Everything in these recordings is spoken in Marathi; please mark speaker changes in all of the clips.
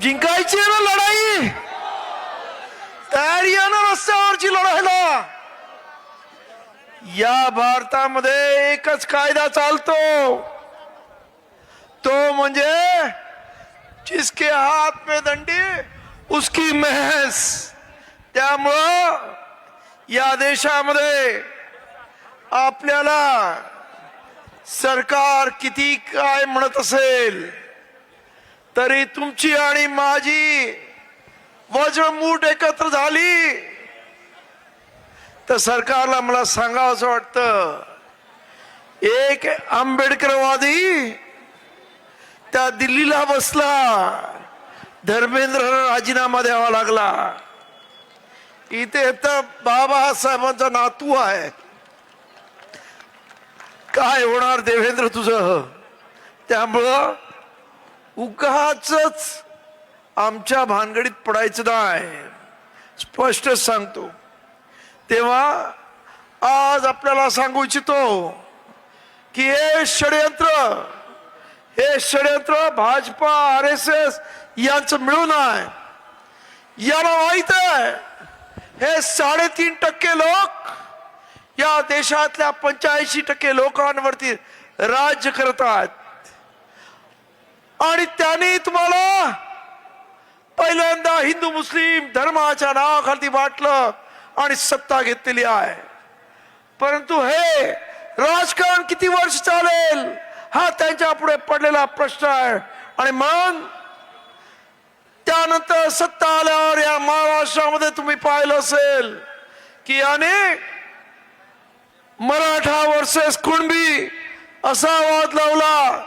Speaker 1: जिंकायची आहे ना लढाई, तयारी आहे ना रस्त्यावरची लढायला। या भारतामध्ये एकच कायदा चालतो, तो म्हणजे जिसके हात में दंडी उसकी महस। त्यामुळं या देशामध्ये आपल्याला सरकार किती काय म्हणत असेल तरी तुमची आणि माझी वज्रमूठ एकत्र झाली तर सरकारला मला सांगावंसं वाटतं, एक आंबेडकरवादी त्या दिल्लीला बसला, धर्मेंद्र राजीनामा द्यावा लागला। इथे तर बाबासाहेबांचा नातू आहे, काय होणार देवेंद्र तुझं? त्यामुळं उगाचच आमच्या भानगडीत पडायचं नाही, स्पष्ट सांगतो। तेव्हा आज आपल्याला सांगू इच्छितो की हे षडयंत्र भाजपा RSS यांचं मिळून आहे। याला माहित आहे हे 3.5% लोक या देशातल्या 85% लोकांवरती राज्य करत आहेत आणि त्यांनी तुम्हाला पहिल्यांदा हिंदू मुस्लिम धर्माच्या नावाखाली वाटलं आणि सत्ता घेतलेली आहे। परंतु हे राजकारण किती वर्ष चालेल हा त्यांच्या पुढे पडलेला प्रश्न आहे। आणि मग त्यानंतर सत्ता आल्यावर या महाराष्ट्रामध्ये तुम्ही पाहिलं असेल की अनेक मराठा वर्सेस कुणबी असा वाद लावला,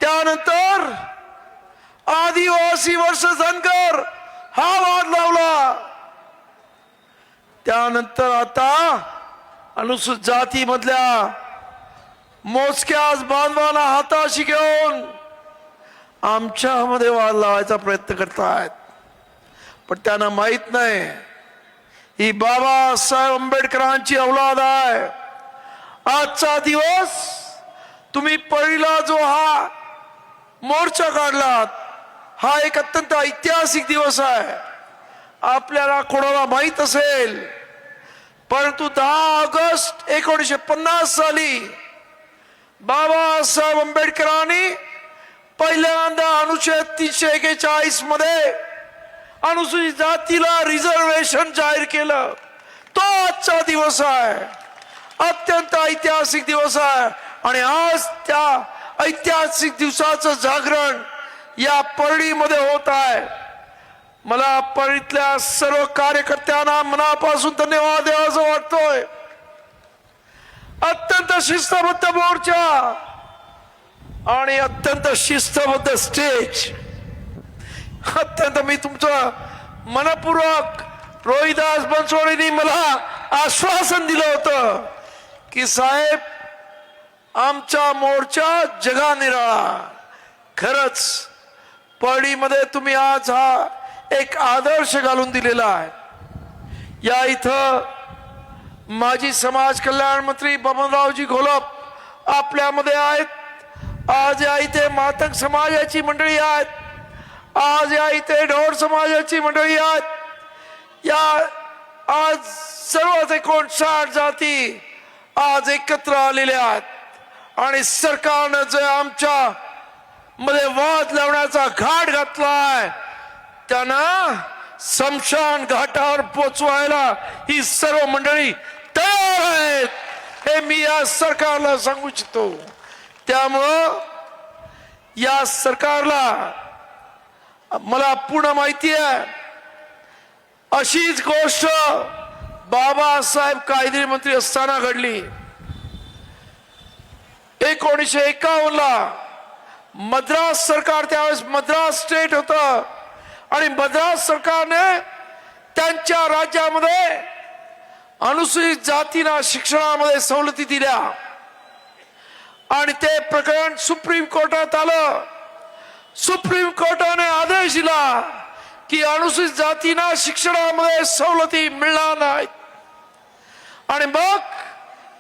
Speaker 1: त्यानंतर आदिवासी वर्सेस धनगर हा वाद लावला, त्यानंतर आता अनुसूचित जाती मधल्या मोजक्या बांधवांना हाताशी घेऊन आमच्यामध्ये वाद लावायचा प्रयत्न करतायत। पण त्यांना माहित नाही ही बाबासाहेब आंबेडकरांची औलाद आहे। आजचा दिवस तुम्ही पहिला जो हा मोर्चा काढलात हा एक अत्यंत ऐतिहासिक दिवस आहे। आपल्याला कोणाला माहित असेल परंतु 10 ऑगस्ट 1950 साली बाबासाहेब आंबेडकरांनी पहिल्यांदा अनुच्छेद 341 मध्ये अनुसूचित जातीला रिझर्वेशन जाहीर केलं। तो आजचा दिवस आहे, अत्यंत ऐतिहासिक दिवस आहे। आणि आज त्या ऐतिहासिक दिवसाचं जागरण या परळीमध्ये होत आहे। मला परळीतल्या सर्व कार्यकर्त्यांना मनापासून धन्यवाद द्यावासा वाटतोय। अत्यंत शिस्तबद्ध मोर्चा आणि अत्यंत शिस्तबद्ध स्टेज, अत्यंत मी तुमचं मनपूर्वक रोहिदास बनसोडेंनी मला आश्वासन दिलं होतं की साहेब आमचा मोर्चा जगानिराळा। खरंच परळीमध्ये तुम्ही आज हा एक आदर्श घालून दिलेला आहे। या इथं माजी समाज कल्याण मंत्री बबनरावजी घोलप आपल्यामध्ये आहेत। आज या इथे मातंग समाजाची मंडळी आहेत, आज या इथे ढोर समाजाची मंडळी आहेत। या आज सर्व 59 जाती आज एकत्र आलेल्या आहेत आणि सरकारनं जे आमच्या मध्ये वाद लावण्याचा घाट घातलाय त्यांना स्मशान घाटावर पोचवायला ही सर्व मंडळी तयार आहेत, हे मी या सरकारला सांगू इच्छितो। त्यामुळं या सरकारला मला पूर्ण माहिती आहे अशीच गोष्ट बाबासाहेब कायदे मंत्री असताना घडली। 1951 ला मद्रास सरकार, त्यावेळेस मद्रास स्टेट होतं आणि मद्रास सरकारने त्यांच्या राज्यामध्ये अनुसूचित जातींना शिक्षणामध्ये सवलती दिल्या आणि ते प्रकरण सुप्रीम कोर्टात आलं। सुप्रीम कोर्टाने आदेश दिला की अनुसूचित जातींना शिक्षणामध्ये सवलती मिळणार नाहीत आणि मग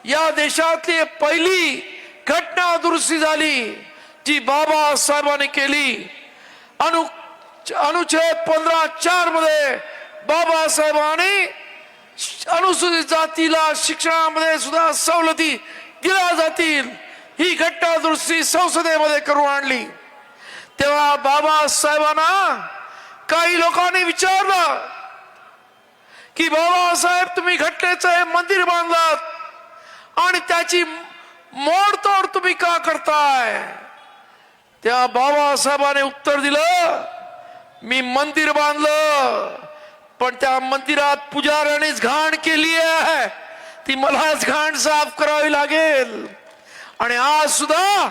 Speaker 1: या देशातली पहिली घटना दुरुस्ती झाली जी बाबासाहेबांनी केली। अनुच्छेद 15(4) मध्ये बाबासाहेबांनी अनुसूचित जातीला शिक्षणामध्ये सुद्धा सवलती दिल्या जातील ही घटना दुरुस्ती संसदेमध्ये करून आणली। तेव्हा बाबासाहेबांना काही लोकांनी विचारलं की बाबासाहेब तुम्ही घटनेचं हे मंदिर बांधलात आणि त्याची मोडतोड तुम्ही का करताय? त्या बाबासाहेबांनी उत्तर दिलं, मी मंदिर बांधलं पण त्या मंदिरात पुजाऱ्यानेच घाण केली आहे, ती मलाच घाण साफ करावी लागेल। आणि आज सुद्धा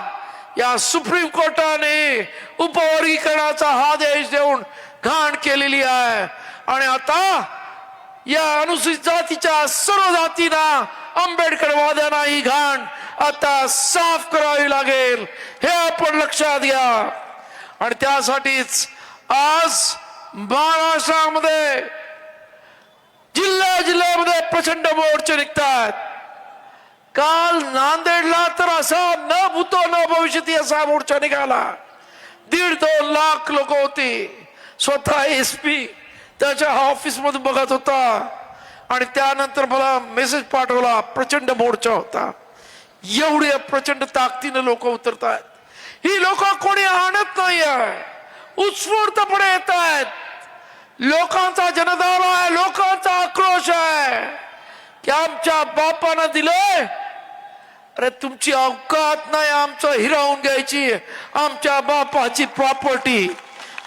Speaker 1: या सुप्रीम कोर्टाने उपवर्गीकरणाचा आदेश देऊन घाण केलेली आहे आणि आता या अनुसूचित जातीच्या सर्व जातींना आंबेडकरवाद्यांना ही घाण आता साफ करावी लागेल हे आपण लक्षात घ्या। आणि त्यासाठीच आज महाराष्ट्रामध्ये जिल्ह्यामध्ये प्रचंड मोर्चे निघतात। काल नांदेडला तर असा न भूतो न भविष्यती असा मोर्चा निघाला, 1.5-2 लाख लोक होती। स्वतः एसपी त्याच्या ऑफिस मध्ये बघत होता आणि त्यानंतर मला मेसेज पाठवला, प्रचंड मोर्चा होता। एवढे प्रचंड ताकदीने लोक उतरतात। ही लोक कोणी आणत नाही आहे, उत्स्फूर्तपणे येत आहेत। लोकांचा जनदान आहे, लोकांचा आक्रोश आहे की आमच्या बापानं दिलंय, अरे तुमची अवकात नाही आमचं हिरावून घ्यायची, आमच्या बापाची प्रॉपर्टी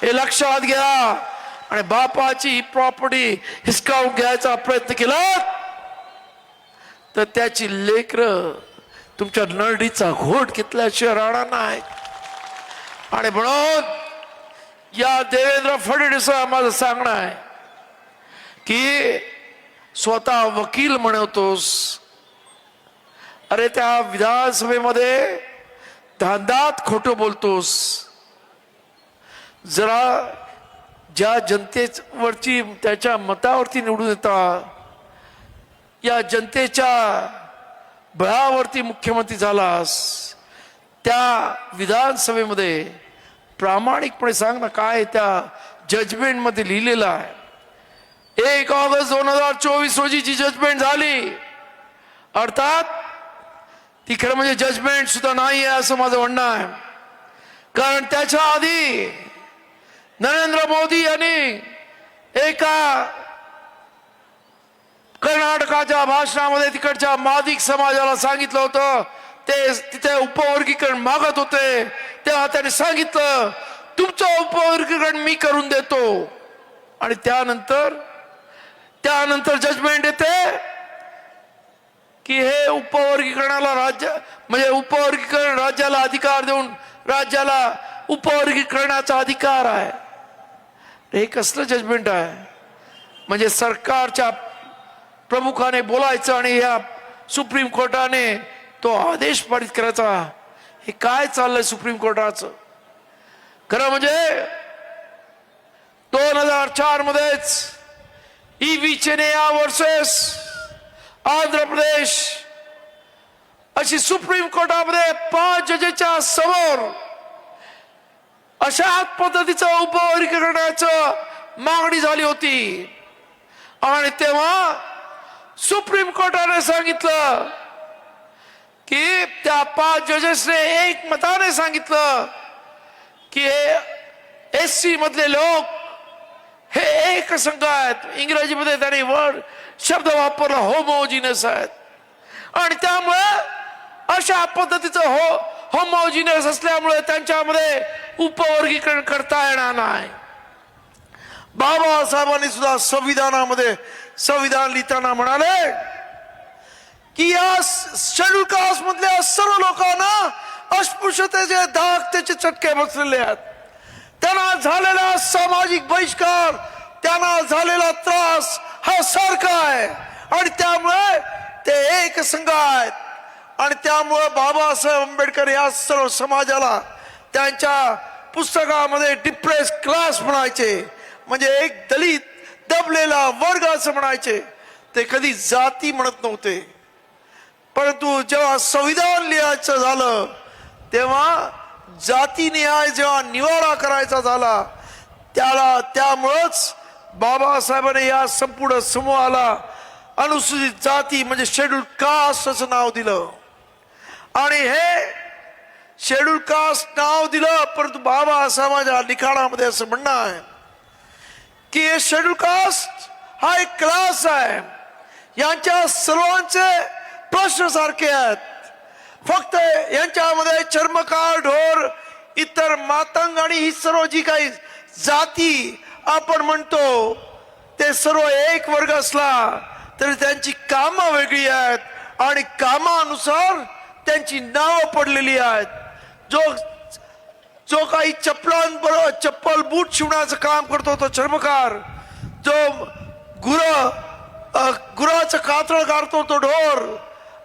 Speaker 1: हे लक्षात घ्या। आणि बापाची प्रॉपर्टी हिसकावून घ्यायचा प्रयत्न केला तर त्याची लेकरं तुमच्या नरडीचा घोट घेतल्याशिवाय राहणार नाही। आणि म्हणून या देवेंद्र फडणवीसांना माझं सांगणं आहे की स्वतः वकील म्हणतोस, अरे त्या विधानसभेमध्ये धांदात खोटं बोलतोस। जरा ज्या जनतेवरची त्याच्या मतावरती निवडून येता, या जनतेच्या बळावरती मुख्यमंत्री झालास, त्या विधानसभेमध्ये प्रामाणिकपणे सांग ना काय त्या जजमेंट मध्ये लिहिलेलं आहे। 1 ऑगस्ट 2024 रोजीची जजमेंट झाली, अर्थात ती खरं म्हणजे जजमेंट सुद्धा नाही आहे असं माझं म्हणणं आहे। कारण त्याच्या आधी नरेंद्र मोदी यांनी एका कर्नाटकाच्या भाषणामध्ये तिकडच्या मादिक समाजाला सांगितलं होतं, ते तिथे उपवर्गीकरण मागत होते, तेव्हा त्यांनी सांगितलं तुमचं उपवर्गीकरण मी करून देतो। आणि त्यानंतर जजमेंट येते की हे उपवर्गीकरणाला राज्य म्हणजे उपवर्गीकरण राज्याला अधिकार देऊन राज्याला उपवर्गीकरणाचा अधिकार आहे। हे कसलं जजमेंट आहे? म्हणजे सरकारच्या प्रमुखाने बोलायचं आणि या सुप्रीम कोर्टाने तो आदेश पारित करायचा। हे काय चाललंय सुप्रीम कोर्टाचं? खरं म्हणजे 2004 मध्येच ईव्ही चेन्नैया वर्सेस आंध्र प्रदेश अशी सुप्रीम कोर्टामध्ये 5 जजेसच्या समोर अशा पद्धतीचं उपवर्गीकरणाचं मागणी झाली होती। आणि तेव्हा सुप्रीम कोर्टाने सांगितलं की त्या 5 जजेसने एक मताने सांगितलं की एससी मधले लोक हे एक संघ आहेत। इंग्रजीमध्ये त्यांनी शब्द वापरला होमोजिनस आहेत आणि त्यामुळे अशा पद्धतीचं होमोजिनस असल्यामुळे त्यांच्यामध्ये उपवर्गीकरण करता येणार नाही। बाबासाहेबांनी सुद्धा संविधान लिहिताना म्हणाले की या शेड्यूल कास्ट मधल्या सर्व लोकांना अस्पृश्यतेचे दाग त्याचे चटके बसलेले आहेत। त्यांना झालेला सामाजिक बहिष्कार, त्यांना झालेला त्रास हा सारखा आहे आणि त्यामुळे ते एक संघ आहेत। आणि त्यामुळे बाबासाहेब आंबेडकर या सर्व समाजाला त्यांच्या पुस्तकामध्ये डिप्रेस क्लास म्हणायचे, म्हणजे एक दलित दबलेला वर्ग असं म्हणायचे। ते कधी जाती म्हणत नव्हते, परंतु जेव्हा संविधान लिहायचं झालं तेव्हा जाती न्याय जेव्हा निवाडा करायचा झाला त्यामुळंच बाबासाहेबांनी या संपूर्ण समूहाला अनुसूचित जाती म्हणजे शेड्यूल कास्ट असं नाव दिलं. आणि हे शेड्यूल कास्ट नाव दिलं, परंतु बाबासाहेबांच्या लिखाणामध्ये असं म्हणणं आहे की हे शेड्यूल कास्ट हा एक क्लास आहे. यांच्या सर्वांचे प्रश्न सारखे आहेत. फक्त यांच्यामध्ये चर्मकार, ढोर, इतर मातंग आणि ही सर्व जी काही जाती आपण म्हणतो ते सर्व एक वर्ग असला तरी त्यांची कामं वेगळी आहेत आणि कामानुसार त्यांची नावं पडलेली आहेत. जो काही चप्पलांबरोबर चप्पल बूट शिवण्याचं काम करतो तो चर्मकार, जो गुराचं कातळ काढतो तो ढोर,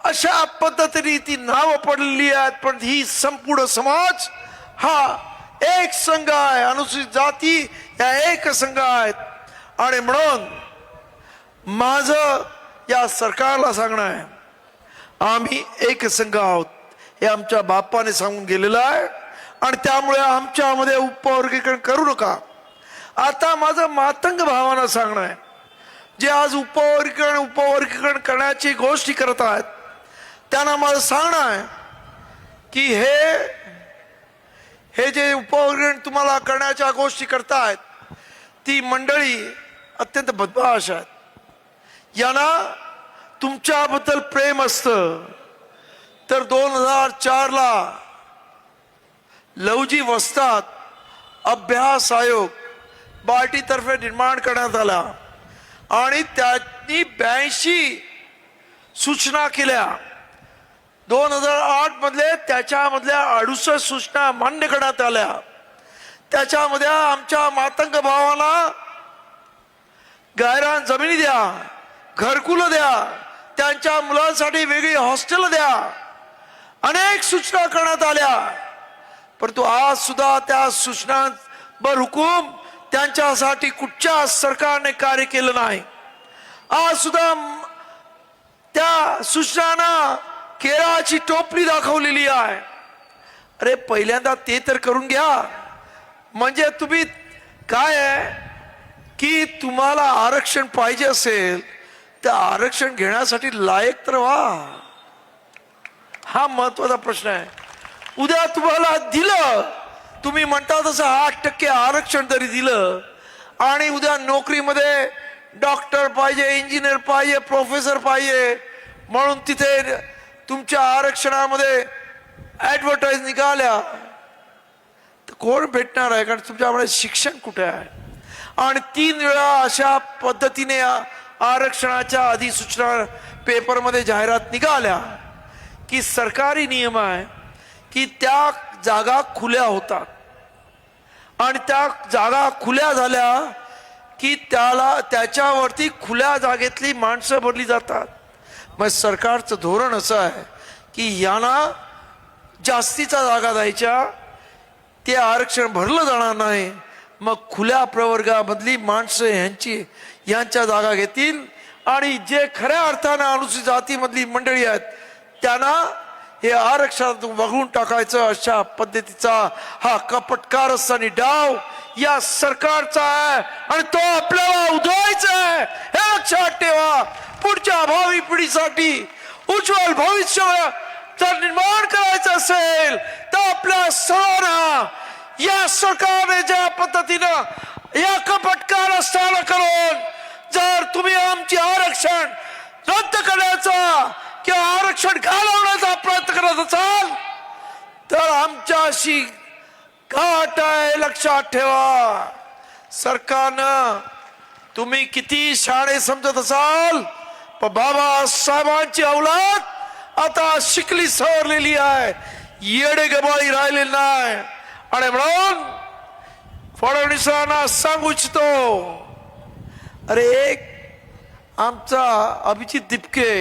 Speaker 1: अशा पद्धतीने ती नावं पडलेली आहेत. पण ही संपूर्ण समाज हा एक संघ आहे. अनुसूचित जाती या एक संघ आहेत. आणि म्हणून माझं या सरकारला सांगणं आहे, आम्ही एक संघ आहोत हे आमच्या बाप्पाने सांगून गेलेलं आहे. आणि त्यामुळे आमच्यामध्ये उपवर्गीकरण करू नका. आता माझं मातंग भावांना सांगणं आहे, जे आज उपवर्गीकरण करण्याची गोष्टी करत आहेत, त्यांना माझं सांगणं आहे की हे जे उपवर्गीकरण तुम्हाला करण्याच्या गोष्टी करतायत ती मंडळी अत्यंत बदमाश आहेत. यांना तुमच्याबद्दल प्रेम असतं तर 2004ला लवजी वस्ताद अभ्यास आयोग बार्टीतर्फे निर्माण करण्यात आला आणि त्यांनी 82 सूचना केल्या. 2008 मधले त्याच्यामधल्या 68 सूचना मान्य करण्यात आल्या. त्याच्यामध्ये आमच्या मातंग भावांना गायरान जमिनी द्या, घरकुलं द्या, त्यांच्या मुलांसाठी वेगळी हॉस्टेल द्या, अनेक सूचना करण्यात आल्या. परंतु आज सुद्धा त्या सूचनांवर हुकूम त्यांच्यासाठी कुठच्या सरकारने कार्य केलं नाही. आज सुद्धा त्या सूचनांना केळाची टोपली दाखवलेली आहे. अरे पहिल्यांदा ते तर करून घ्या. म्हणजे तुम्ही काय आहे की तुम्हाला आरक्षण पाहिजे असेल तर आरक्षण घेण्यासाठी लायक तर व्हा. हा महत्वाचा प्रश्न आहे. उद्या तुम्हाला दिलं, तुम्ही म्हणता तसं 8% आरक्षण जरी दिलं आणि उद्या नोकरीमध्ये डॉक्टर पाहिजे, इंजिनियर पाहिजे, प्रोफेसर पाहिजे म्हणून तिथे तुमच्या आरक्षणामध्ये ऍडव्हर्टाईज निघाल्या तर कोण भेटणार आहे? कारण तुमच्याकडे शिक्षण कुठे आहे? आणि 3 वेळा अशा पद्धतीने आरक्षणाच्या अधिसूचना पेपरमध्ये जाहिरात निघाल्या की सरकारी नियम आहे की त्या जागा खुल्या होतात आणि त्या जागा खुल्या झाल्या की त्याच्यावरती खुल्या जागेतली माणसं भरली जातात. मग सरकारचं धोरण असं आहे की यांना जास्तीचा जागा द्यायच्या, ते आरक्षण भरलं जाणार नाही, मग खुल्या प्रवर्गामधली माणसं यांच्या जागा घेतील आणि जे खऱ्या अर्थानं अनुसूचित जातीमधली मंडळी आहेत त्यांना हे आरक्षणात वगळून टाकायचं. अशा पद्धतीचा हा कपटकारस्थानी डाव या सरकारचा आहे आणि तो आपल्याला उधळायचा आहे. हे लक्षात ठेवा. पुढच्या भावी पिढीसाठी उज्ज्वल भविष्य जर निर्माण करायचं असेल तर आपल्या सर्वांना या सरकारने ज्या पद्धतीनं या कपटकारस्थान करून जर तुम्ही आमचे आरक्षण रद्द करण्याचा किंवा आरक्षण घालवण्याचा प्रयत्न करत असाल तर आमच्याशी गाठ आहे. लक्षात ठेवा. सरकारनं तुम्ही किती शाणे समजत असाल पण बाबासाहेबांची औलाद आता शिकली सवरलेली आहे, येडे गबाळी राहिले नाही. आणि म्हणून फडणवीसांना सांगू इच्छितो, अरे एक आमचा अभिजित दिपके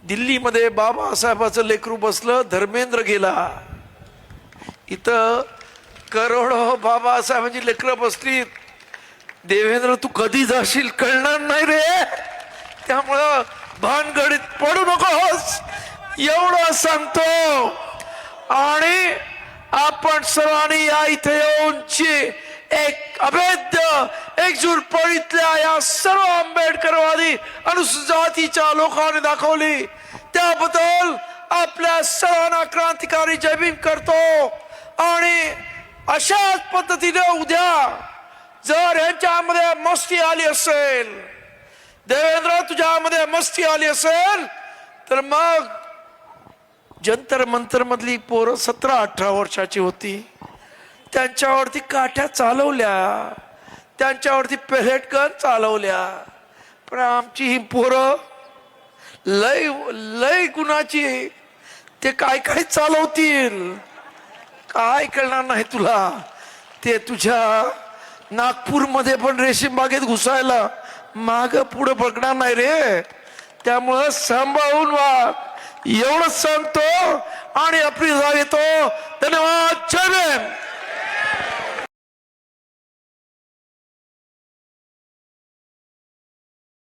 Speaker 1: दिल्लीमध्ये बाबासाहेबाचं लेकरू बसलं, धर्मेंद्र गेला. इथं करोडो बाबासाहेबांची लेकरं बसली. देवेंद्र तू कधी जाशील कळणार नाही रे, त्यामुळं भानगडीत पडू नकोस एवढं सांगतो. आणि आपण सर्वांनी या इथे येऊन एक अभेद्य एकजूट पळीतल्या या सर्व आंबेडकरवादी अनुसूचित जातीच्या लोकांनी दाखवली, त्याबद्दल आपल्या सर्वांना क्रांतिकारी जय भीम करतो. आणि अशाच पद्धतीने उद्या जर यांच्यामध्ये मस्ती आली असेल, देवेंद्र तुझ्यामध्ये मस्ती आली असेल, तर मग जंतर मंतर मधली पोरं 17-18 वर्षाची होती, त्यांच्यावरती काठ्या चालवल्या, त्यांच्यावरती पेलेट गन चालवल्या. पण आमची ही पोरं लय लय गुणाची, ते काय काय चालवतील काय कळणार नाही तुला. ते तुझ्या नागपूरमध्ये पण रेशीम बागेत घुसायला माग पुढे बघणार नाही रे. त्यामुळं सांभाळून वाग, एवढंच सांगतो आणि आपली जाग येतो. धन्यवाद. जय भीम.